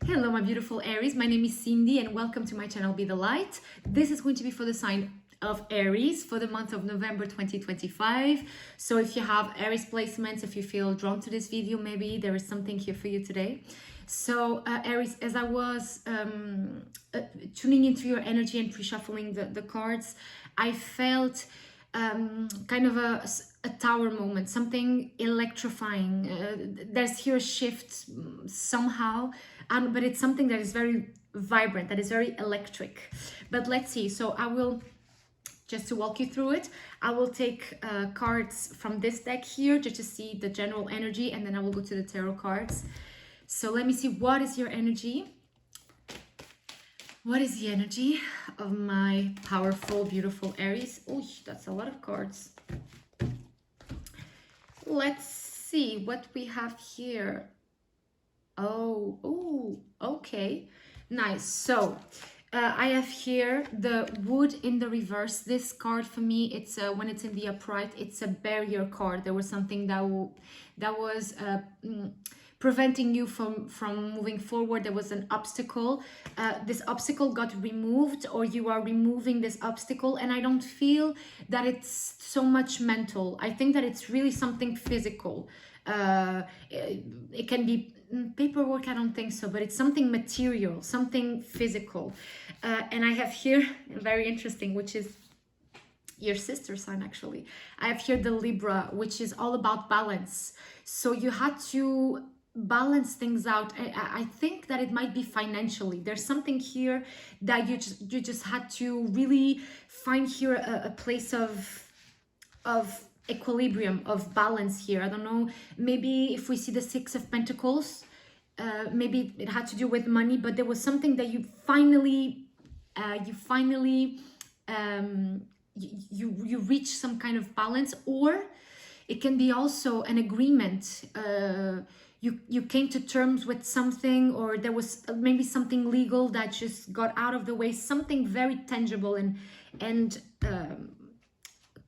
Hello my beautiful Aries, my name is Cindy and welcome to my channel Be the Light. This is going to be for the sign of Aries for the month of November 2025. So if you have Aries placements, if you feel drawn to this video, maybe there is something here for you today. So Aries, as I was tuning into your energy and pre-shuffling the cards, I felt kind of a tower moment, something electrifying. There's here a shift somehow, but it's something that is very vibrant, that is very electric. But let's see. So I will, just to walk you through it, I will take cards from this deck here just to see the general energy, and then I will go to the tarot cards. So let me see, what is your energy? What is the energy of my powerful, beautiful Aries? Oh, that's a lot of cards. Let's see what we have here. Oh, okay. Nice. So I have here the Wood in the reverse. This card for me, it's when it's in the upright, it's a barrier card. There was something that was preventing you from moving forward. There was an obstacle. This obstacle got removed, or you are removing this obstacle, and I don't feel that it's so much mental. I think that it's really something physical. It can be paperwork, I don't think so, but it's something material, something physical. And I have here, very interesting, which is your sister sign actually. I have here the Libra, which is all about balance. So you had to balance things out. I think that it might be financially. There's something here that you just had to really find here a place of equilibrium, of balance here. I don't know, maybe if we see the Six of Pentacles, maybe it had to do with money, but there was something that you finally you reach some kind of balance, or it can be also an agreement. You came to terms with something, or there was maybe something legal that just got out of the way, something very tangible and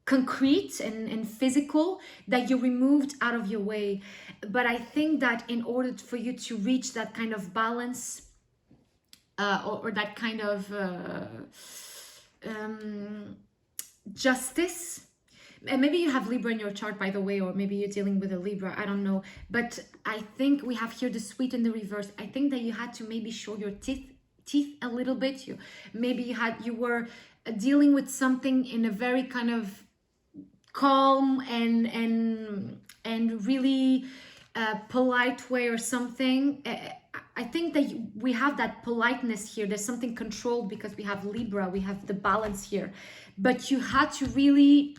concrete and physical that you removed out of your way. But I think that in order for you to reach that kind of balance, or that kind of justice, and maybe you have Libra in your chart, by the way, or maybe you're dealing with a Libra, I don't know, but I think we have here the Sweet in the reverse. I think that you had to maybe show your teeth a little bit. You were dealing with something in a very kind of calm and really polite way or something. I think that we have that politeness here. There's something controlled because we have Libra, we have the balance here, but you had to really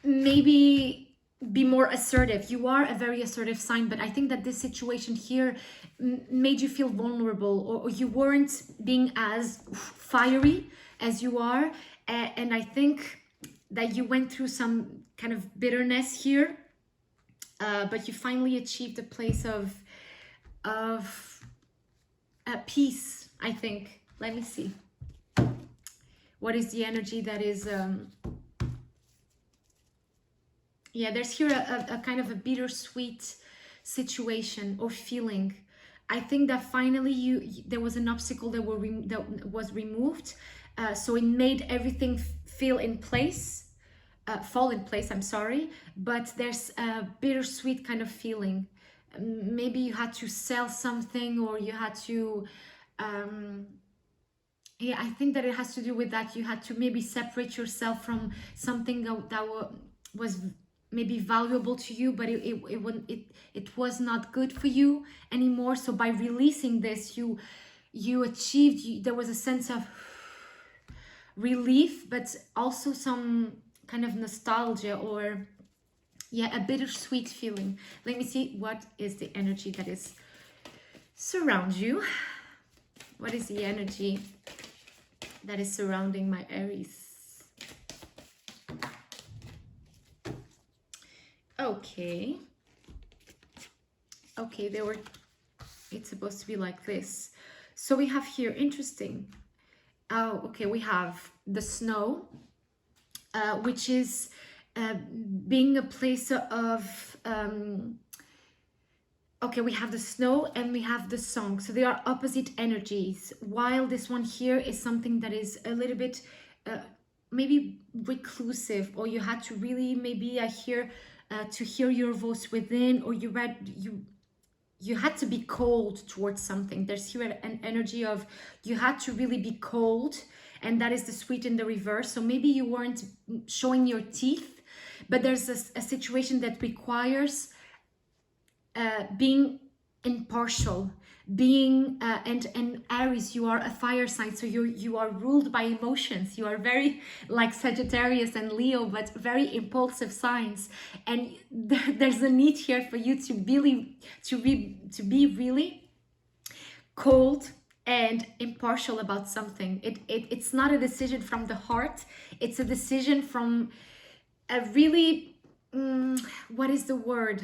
maybe be more assertive. You are a very assertive sign, but I think that this situation here made you feel vulnerable, or you weren't being as fiery as you are, and I think that you went through some kind of bitterness here, but you finally achieved a place of peace, I think. Let me see. What is the energy that is... yeah, there's here a kind of a bittersweet situation or feeling. I think that finally there was an obstacle that was removed, so it made everything fall in place, I'm sorry, but there's a bittersweet kind of feeling. Maybe you had to sell something, or you had to yeah, I think that it has to do with that. You had to maybe separate yourself from something that was maybe valuable to you, but it was not good for you anymore. So by releasing this, you achieved, there was a sense of relief, but also some kind of nostalgia, or yeah, a bittersweet feeling. Let me see, what is the energy that is surround you? What is the energy that is surrounding my Aries? Okay, it's supposed to be like this. So we have here, interesting. Oh, okay, we have the snow, which is being a place of Okay, we have the snow and we have the song. So they are opposite energies. While this one here is something that is a little bit uh, maybe reclusive, or you had to really, maybe I hear to hear your voice within, or you had to be cold towards something. There's here an energy of you had to really be cold, and that is the sweet in the reverse. So maybe you weren't showing your teeth, but there's a situation that requires being impartial, being and Aries, you are a fire sign, so you are ruled by emotions. You are very like Sagittarius and Leo, but very impulsive signs, and there's a need here for you to really to be really cold and impartial about something. It's not a decision from the heart, it's a decision from a really what is the word,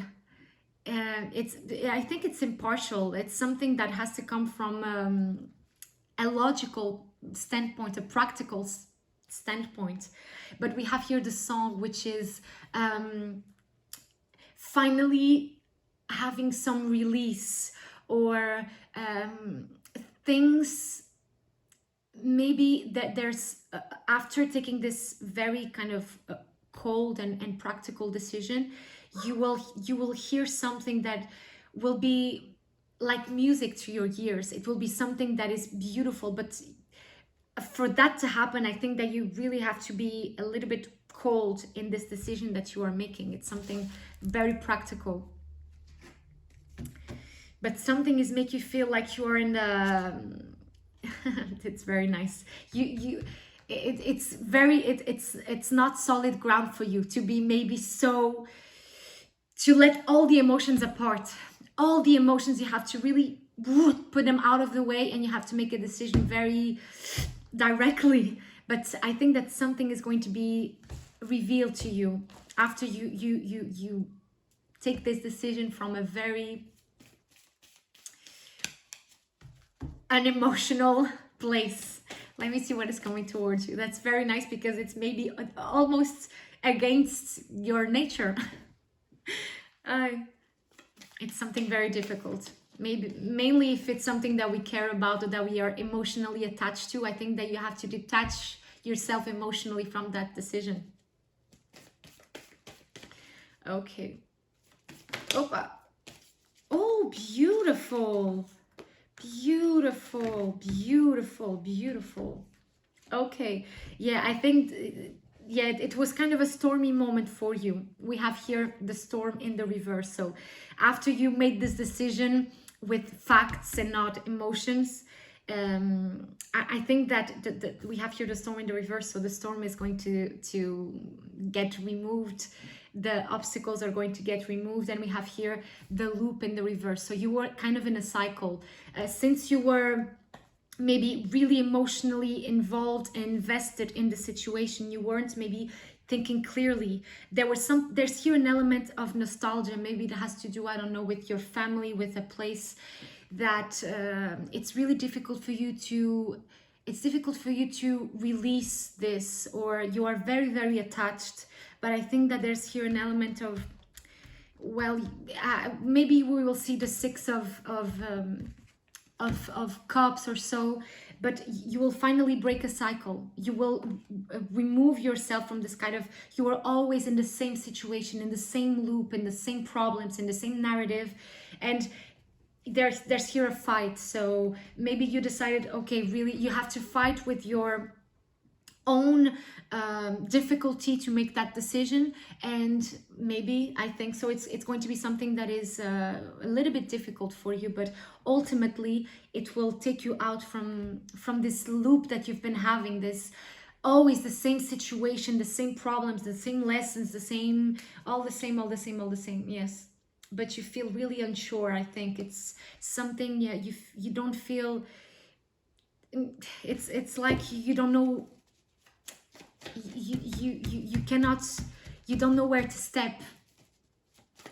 it's, I think it's impartial. It's something that has to come from a logical standpoint, a practical standpoint. But we have here the song, which is finally having some release, or things maybe that there's after taking this very kind of cold and practical decision, you will hear something that will be like music to your ears. It will be something that is beautiful, but for that to happen, I think that you really have to be a little bit cold in this decision that you are making. It's something very practical, but something is make you feel like you are in the it's very nice. It's not solid ground for you to be maybe so, to let all the emotions apart. All the emotions, you have to really put them out of the way, and you have to make a decision very directly. But I think that something is going to be revealed to you after you take this decision from a very an emotional place. Let me see what is coming towards you. That's very nice, because it's maybe almost against your nature. It's something very difficult. Maybe mainly if it's something that we care about or that we are emotionally attached to. I think that you have to detach yourself emotionally from that decision. Okay. Opa. Oh, beautiful. Beautiful, beautiful, beautiful. Okay, yeah, I think, yeah, it was kind of a stormy moment for you. We have here the storm in the reverse. So after you made this decision with facts and not emotions, I think that we have here the storm in the reverse. So the storm is going to get removed. The obstacles are going to get removed, and we have here the loop in the reverse. So you were kind of in a cycle since you were maybe really emotionally involved and invested in the situation. You weren't maybe thinking clearly. There's here an element of nostalgia. Maybe that has to do, I don't know, with your family, with a place that it's really difficult for you to, it's difficult for you to release this, or you are very, very attached. But I think that there's here an element of, well, maybe we will see the six of cups or so, but you will finally break a cycle. You will remove yourself from this kind of, you are always in the same situation, in the same loop, in the same problems, in the same narrative, and there's here a fight. So maybe you decided, okay, really you have to fight with your own difficulty to make that decision, and maybe I think so it's going to be something that is a little bit difficult for you, but ultimately it will take you out from this loop that you've been having, this always the same situation, the same problems, the same lessons, the same, all the same, all the same, all the same. Yes, but you feel really unsure. I think it's something, yeah, you don't feel, it's like you don't know, you cannot, you don't know where to step.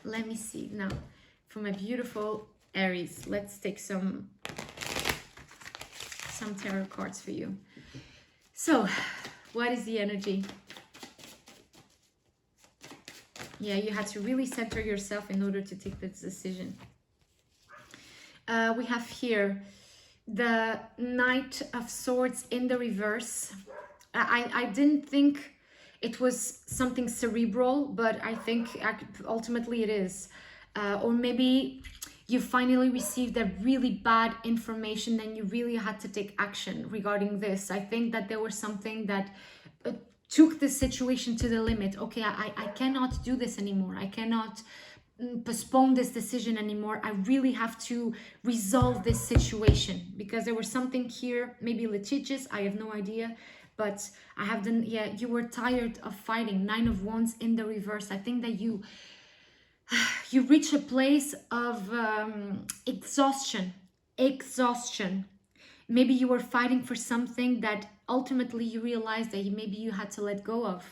Let me see now from a beautiful Aries. Let's take some tarot cards for you. So what is the energy? Yeah, you had to really center yourself in order to take this decision. We have here the Knight of Swords in the reverse. I didn't think it was something cerebral, but I think ultimately it is. Or maybe you finally received a really bad information and you really had to take action regarding this. I think that there was something that took the situation to the limit. Okay, I cannot do this anymore. I cannot postpone this decision anymore. I really have to resolve this situation, because there was something here, maybe litigious, I have no idea, but I have done, yeah, you were tired of fighting. 9 of Wands in the reverse. I think that you reach a place of exhaustion. Maybe you were fighting for something that ultimately you realized that maybe you had to let go of,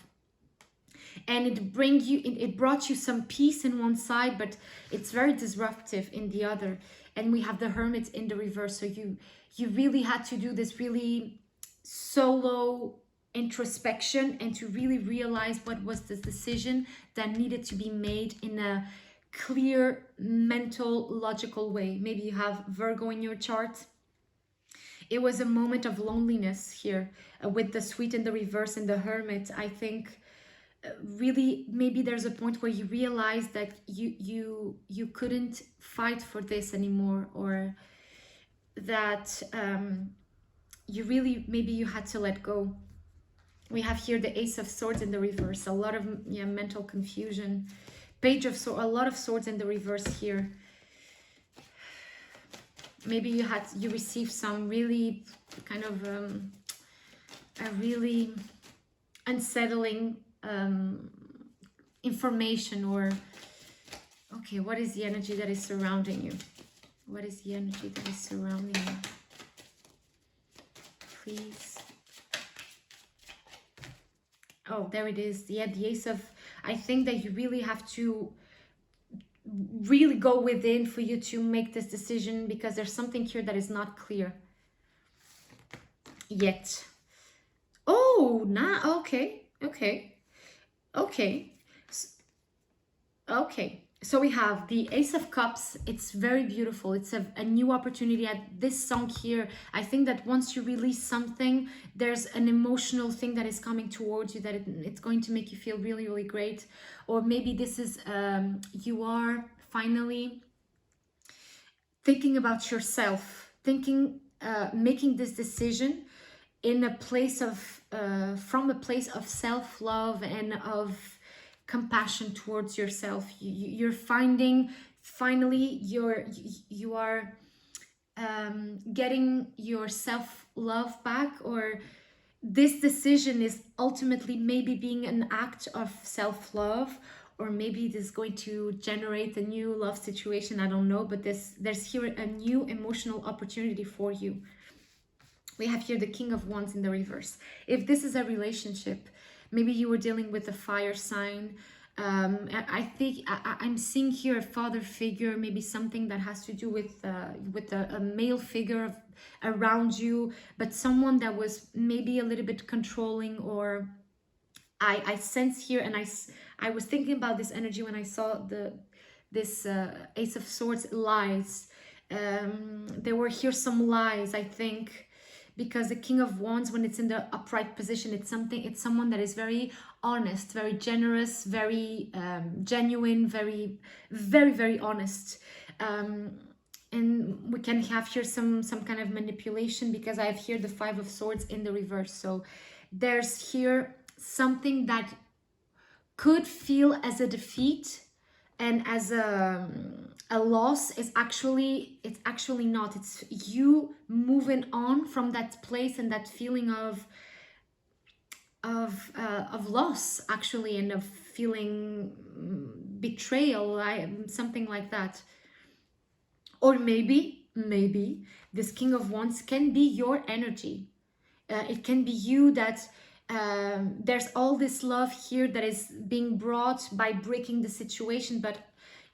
and it brought you some peace in one side, but it's very disruptive in the other. And we have the Hermit in the reverse. So you really had to do this really solo introspection and to really realize what was the decision that needed to be made in a clear, mental, logical way. Maybe you have Virgo in your chart. It was a moment of loneliness here with the Sweet in the reverse and the Hermit. I think really maybe there's a point where you realize that you couldn't fight for this anymore, or that you really, maybe you had to let go. We have here the Ace of Swords in the reverse, a lot of mental confusion. Page of Swords, a lot of swords in the reverse here. Maybe you received some really kind of a really unsettling information, or okay, what is the energy that is surrounding you? What is the energy that is surrounding you? Please. Oh, there it is. Yeah, the Ace of, I think that you really have to really go within for you to make this decision, because there's something here that is not clear yet. Oh, okay. So we have the Ace of Cups. It's very beautiful. It's a new opportunity. At this song here, I think that once you release something, there's an emotional thing that is coming towards you, that it's going to make you feel really, really great. Or maybe this is, you are finally thinking about yourself, making this decision in a place of, from a place of self-love and of compassion towards yourself. You're finding, finally, you are getting your self-love back, or this decision is ultimately maybe being an act of self-love, or maybe it is going to generate a new love situation. I don't know, but there's here a new emotional opportunity for you. We have here the King of Wands in the reverse. If this is a relationship, maybe you were dealing with a fire sign. I think I'm seeing here a father figure, maybe something that has to do with a male figure around you, but someone that was maybe a little bit controlling, or I sense here, and I was thinking about this energy when I saw this Ace of Swords, lies. There were here some lies, I think, because the King of Wands, when it's in the upright position, it's someone that is very honest, very generous, very genuine, very, very, very honest. And we can have here some kind of manipulation, because I have here the Five of Swords in the reverse. So there's here something that could feel as a defeat and as a loss. It's actually not. It's you moving on from that place and that feeling of loss, actually, and of feeling betrayal, something like that. Or maybe this King of Wands can be your energy. It can be you that there's all this love here that is being brought by breaking the situation, but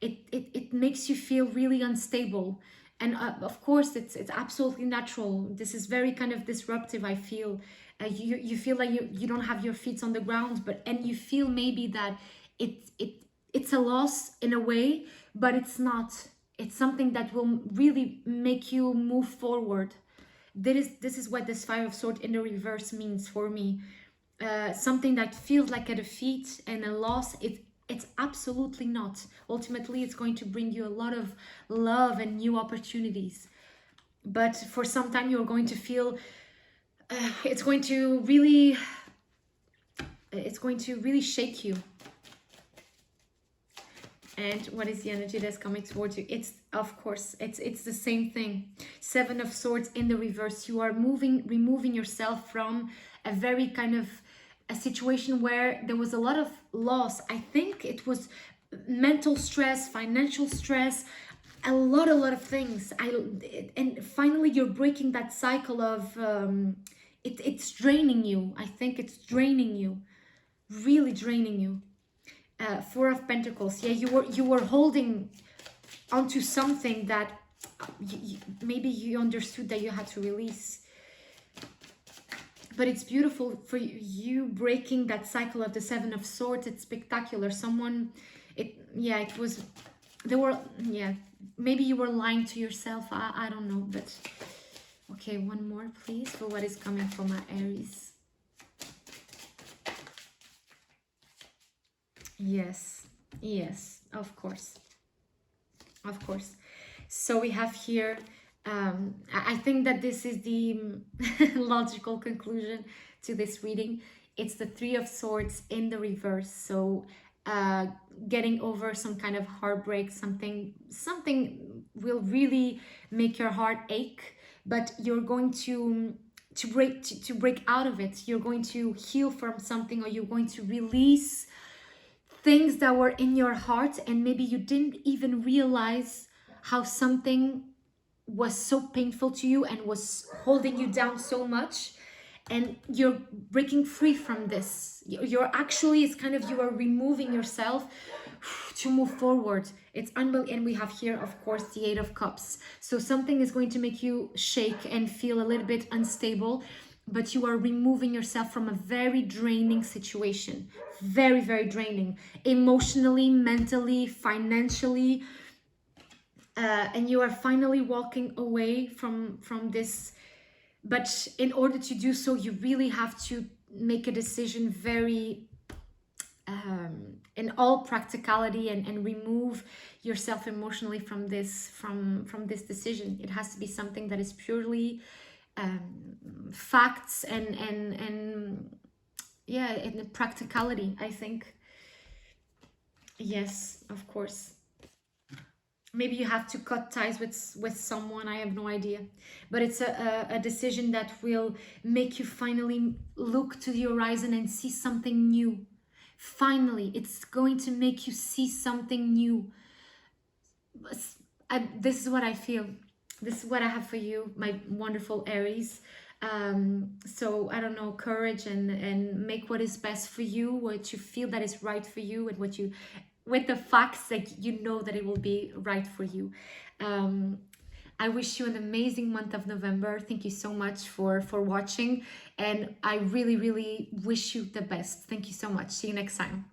it makes you feel really unstable. And of course, it's absolutely natural. This is very kind of disruptive, I feel. You feel like you don't have your feet on the ground, and you feel maybe that it's a loss in a way, but it's not. It's something that will really make you move forward. This is what this Five of Swords in the reverse means for me. Something that feels like a defeat and a loss, it's absolutely not. Ultimately, it's going to bring you a lot of love and new opportunities. But for some time, you're going to feel it's going to really shake you. And what is the energy that's coming towards you? It's, of course, it's the same thing. Seven of Swords in the reverse. You are removing yourself from a very kind of a situation where there was a lot of loss. I think it was mental stress, financial stress, a lot of things. And finally you're breaking that cycle of it's draining you. I think it's draining you, really draining you. Four of Pentacles. Yeah, you were holding onto something that maybe you understood that you had to release. But it's beautiful for you breaking that cycle of the Seven of Swords. It's spectacular. Maybe you were lying to yourself. I don't know, but okay, one more please for what is coming from my Aries. Yes, of course. So we have here, I think that this is the logical conclusion to this reading. It's the Three of Swords in the reverse. So getting over some kind of heartbreak, something will really make your heart ache, but you're going to break out of it. You're going to heal from something, or you're going to release things that were in your heart, and maybe you didn't even realize how something was so painful to you and was holding you down so much, and you're breaking free from this. You're actually, it's kind of, you are removing yourself to move forward. It's unbelievable. And we have here, of course, the Eight of Cups. So something is going to make you shake and feel a little bit unstable, but you are removing yourself from a very draining situation. Very, very draining. Emotionally, mentally, financially. And you are finally walking away from this. But in order to do so, you really have to make a decision very in all practicality, and remove yourself emotionally from this decision. It has to be something that is purely facts and yeah, in practicality, I think. Yes, of course. Maybe you have to cut ties with someone, I have no idea, but it's a decision that will make you finally look to the horizon and see something new. Finally, it's going to make you see something new. This is what I feel. This is what I have for you, my wonderful Aries. So I don't know, courage and make what is best for you, what you feel that is right for you, and what you, with the facts that you know that it will be right for you. I wish you an amazing month of November. Thank you so much for watching, and I really wish you the best. Thank you so much. See you next time.